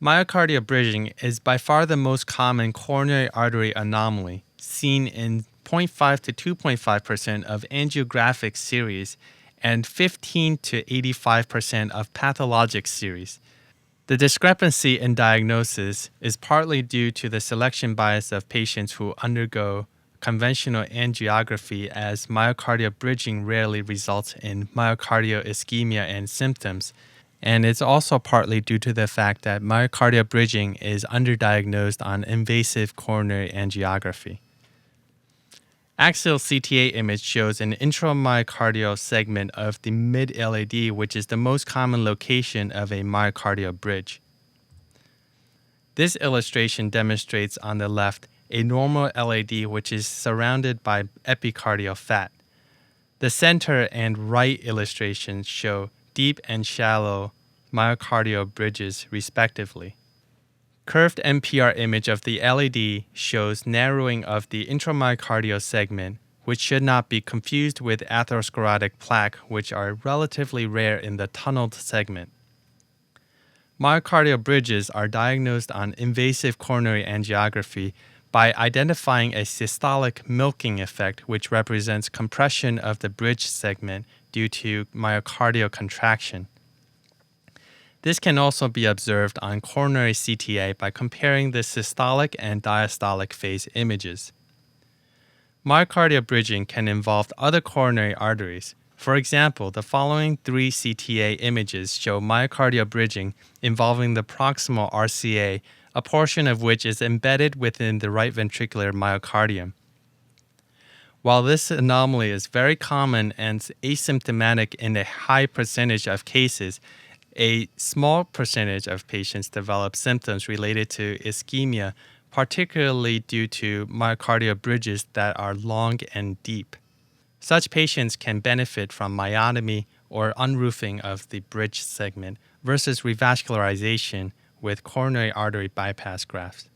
Myocardial bridging is by far the most common coronary artery anomaly, seen in 0.5 to 2.5% of angiographic series and 15 to 85% of pathologic series. The discrepancy in diagnosis is partly due to the selection bias of patients who undergo conventional angiography, as myocardial bridging rarely results in myocardial ischemia and symptoms, and it's also partly due to the fact that myocardial bridging is underdiagnosed on invasive coronary angiography. Axial CTA image shows an intramyocardial segment of the mid-LAD, which is the most common location of a myocardial bridge. This illustration demonstrates on the left a normal LAD which is surrounded by epicardial fat. The center and right illustrations show deep and shallow myocardial bridges respectively. Curved MPR image of the LAD shows narrowing of the intramyocardial segment, which should not be confused with atherosclerotic plaque, which are relatively rare in the tunneled segment. Myocardial bridges are diagnosed on invasive coronary angiography by identifying a systolic milking effect, which represents compression of the bridge segment due to myocardial contraction. This can also be observed on coronary CTA by comparing the systolic and diastolic phase images. Myocardial bridging can involve other coronary arteries. For example, the following 3 CTA images show myocardial bridging involving the proximal RCA, a portion of which is embedded within the right ventricular myocardium. While this anomaly is very common and asymptomatic in a high percentage of cases, a small percentage of patients develop symptoms related to ischemia, particularly due to myocardial bridges that are long and deep. Such patients can benefit from myotomy or unroofing of the bridge segment versus revascularization with coronary artery bypass grafts.